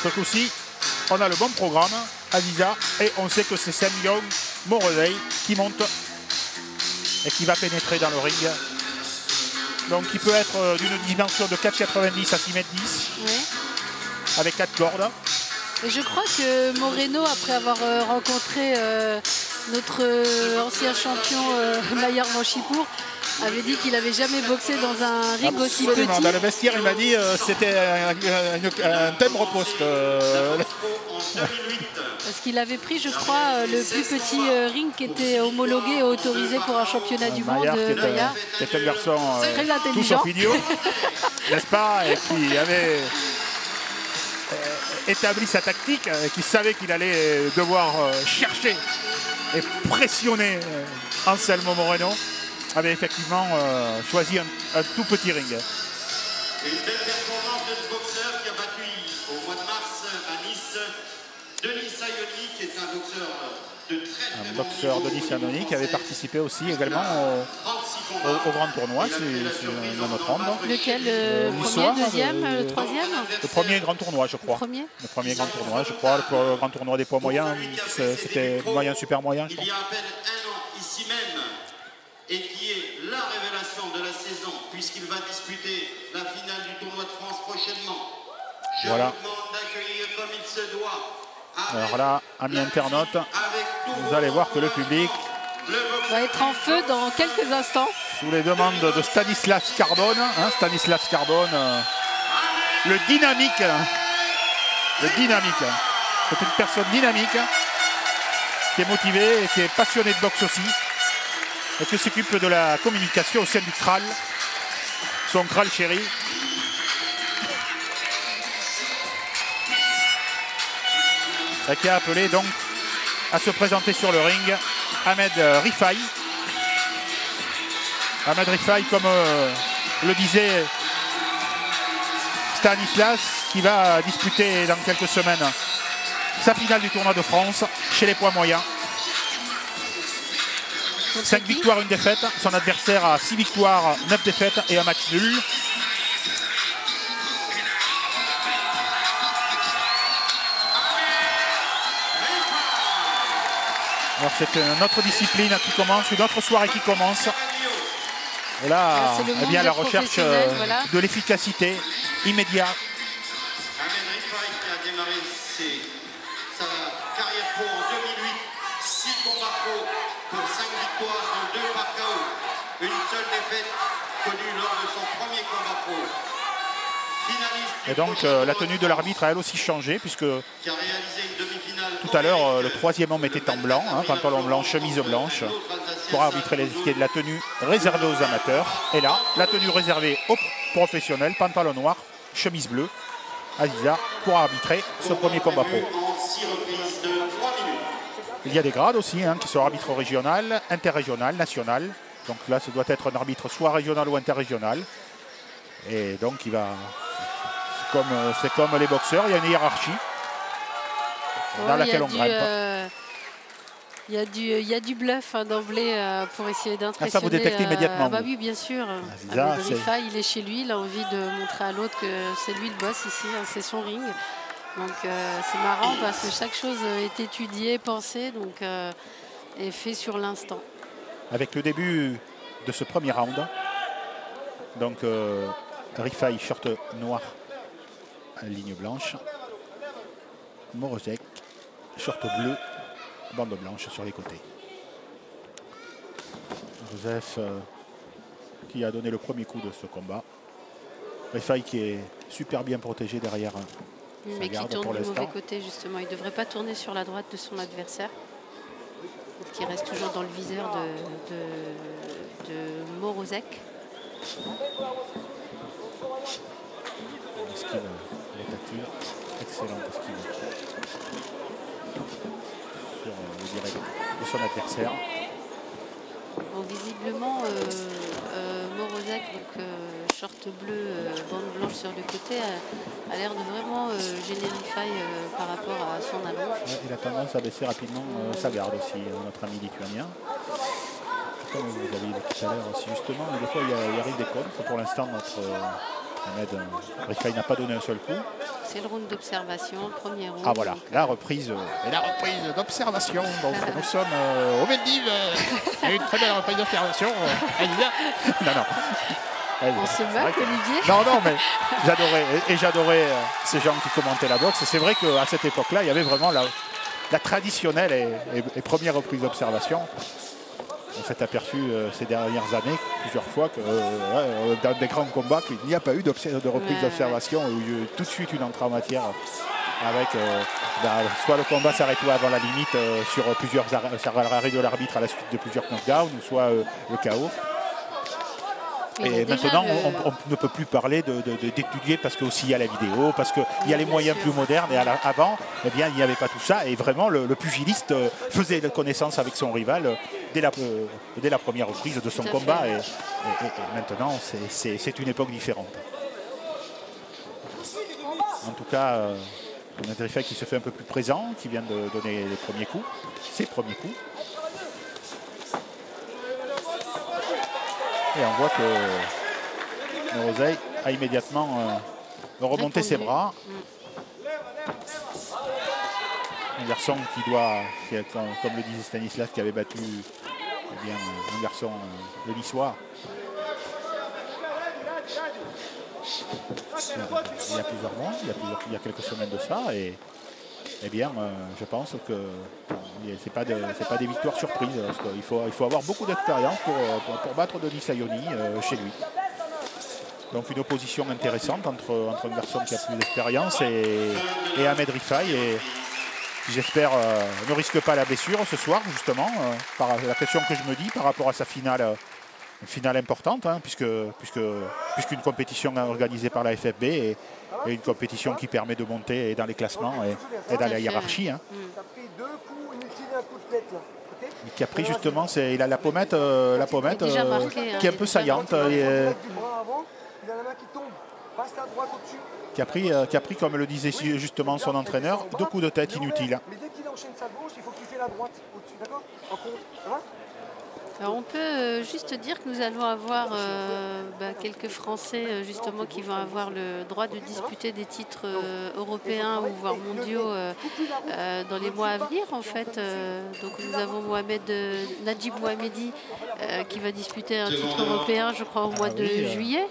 Ce coup-ci, on a le bon programme, Aziza, et on sait que c'est Semyon Morozei qui monte et qui va pénétrer dans le ring. Donc il peut être d'une dimension de 4,90 à 6,10 m, Oui. avec 4 cordes. Et je crois que Moreno, après avoir rencontré notre ancien champion Mayer Manchipour, avait dit qu'il n'avait jamais boxé dans un ring aussi petit. Dans le vestiaire, il m'a dit c'était un timbre-poste. Parce qu'il avait pris, je crois, le plus petit ring qui était homologué et autorisé pour un championnat du monde. Maillard, qui est un garçon très intelligent, tout sauf idiot, n'est-ce pas, et qui avait établi sa tactique, qui savait qu'il allait devoir chercher et pressionner Anselmo Moreno, avait effectivement choisi un tout petit ring. Une belle performance de ce boxeur qui a battu au mois de mars à Nice Denis Sayoni, qui est un boxeur de très boxeur Denis Sayoni qui avait participé aussi également au grand tournoi, si je me trompe. Lequel, le premier, deuxième, le troisième? Le premier grand tournoi, je crois. Le premier grand tournoi, je crois. Le grand tournoi des poids moyens, c'était moyen, super moyen, je crois. Il y a à peine un an, ici même, et qui est la révélation de la saison, puisqu'il va disputer la finale du tournoi de France prochainement. Je voilà. vous demande d'accueillir comme il se doit. Alors là, amis internautes, vous allez voir que le public va être en feu dans quelques instants. Sous les demandes de Stanislas Carbone, Stanislas Carbone, le dynamique. C'est une personne dynamique, qui est motivée et qui est passionnée de boxe aussi, et qui s'occupe de la communication au sein du Kral, son Kral chéri. Et qui a appelé donc à se présenter sur le ring Ahmed Rifaï. Ahmed Rifaï, comme le disait Stanislas, qui va disputer dans quelques semaines sa finale du tournoi de France chez les poids moyens. 5 victoires, 1 défaite. Son adversaire a 6 victoires, 9 défaites et un match nul. Alors c'est une autre discipline qui commence, une autre soirée qui commence. Et là, eh bien, la recherche voilà, de l'efficacité immédiate. Ahmed Rifaï qui a démarré sa carrière pro en 2008, 6 combats pro pour 5 victoires, dont 2 par KO. Une seule défaite connue lors de son premier combat pro. Et donc la tenue de l'arbitre a elle aussi changé, puisque tout à l'heure le troisième homme était en blanc, pantalon blanc, chemise blanche, pour arbitrer les qui est de la tenue réservée aux amateurs. Et là, la tenue réservée aux professionnels, pantalon noir, chemise bleue, Aziza, pour arbitrer ce premier combat pro. Il y a des grades aussi, qui sont arbitres régional, interrégional, national. Donc là, ça doit être un arbitre soit régional ou interrégional. Et donc il va... C'est comme les boxeurs, il y a une hiérarchie dans laquelle on grimpe. Il y a du bluff d'emblée pour essayer d'impressionner. Ça vous détectez immédiatement. Bah oui, bien sûr. Ahmed Rifaï, il est chez lui, il a envie de montrer à l'autre que c'est lui le boss ici, c'est son ring. Donc c'est marrant parce que chaque chose est étudiée, pensée, donc est fait sur l'instant. Avec le début de ce premier round, donc Rifaï, short noir, ligne blanche. Morozek, short bleu, bande blanche sur les côtés. Joseph qui a donné le premier coup de ce combat. Rifaï qui est super bien protégé derrière. Mais qui tourne du mauvais côté justement. Il ne devrait pas tourner sur la droite de son adversaire. Qui reste toujours dans le viseur de Morozek. Esquive, l'étature, excellente esquive sur le direct de son adversaire. Bon, visiblement, Morozek, donc short bleu, bande blanche sur le côté, a l'air de vraiment gêner Rifaï par rapport à son allonge. Ouais, il a tendance à baisser rapidement sa garde aussi, notre ami lituanien. Comme vous avez dit tout à l'heure aussi, justement, des fois il arrive des comptes. Pour l'instant, Ahmed Rifai n'a pas donné un seul coup. C'est le round d'observation, premier round. Ah voilà, la reprise d'observation. Donc nous sommes au Veldiv. Il y a eu une très belle reprise d'observation. Non, non. On se moque, Olivier. Non, non, mais j'adorais ces gens qui commentaient la boxe. C'est vrai qu'à cette époque-là, il y avait vraiment la traditionnelle et première reprise d'observation. On s'est aperçu ces dernières années, plusieurs fois, que dans des grands combats, qu'il n'y a pas eu de reprise d'observation, où il y a eu tout de suite une entrée en matière avec soit le combat s'arrêtait avant la limite sur plusieurs arrêts de l'arbitre à la suite de plusieurs knockdowns, ou soit le KO. Et maintenant, on ne peut plus parler d'étudier parce qu'aussi il y a la vidéo, parce qu'il y a les moyens plus modernes. Et avant, eh bien, il n'y avait pas tout ça. Et vraiment, le pugiliste faisait connaissance avec son rival dès la première reprise de son combat. Et maintenant, c'est une époque différente. En tout cas, Ahmed Rifai qui se fait un peu plus présent, qui vient de donner les premiers coups, ses premiers coups. Et on voit que Morozei a immédiatement remonté ses bras. Un garçon comme le disait Stanislas, qui avait battu un garçon le niçois. Il y a plusieurs mois, il y a quelques semaines de ça. Et eh bien, je pense que c'est pas des victoires surprises. Parce qu'il faut avoir beaucoup d'expérience pour battre Denis Sayoni chez lui. Donc une opposition intéressante entre un garçon qui a plus d'expérience et Ahmed Rifai. Et qui, j'espère, ne risque pas la blessure ce soir, justement. Par la question que je me dis par rapport à sa finale. Une finale importante, hein, puisqu'une compétition organisée par la FFB et une compétition qui permet de monter dans les classements et dans la hiérarchie. Hein. Et qui a pris justement, il a la pommette, qui est un peu saillante. Qui a pris, comme le disait justement son entraîneur, 2 coups de tête inutiles. Mais dès qu'il enchaîne sa gauche, il faut qu'il fait la droite au-dessus, d'accord ? En compte, ça va ? Alors on peut juste dire que nous allons avoir quelques Français justement qui vont avoir le droit de disputer des titres européens ou voire mondiaux dans les mois à venir en fait. Donc nous avons Najib Mohamedi qui va disputer un titre européen je crois au mois de juillet.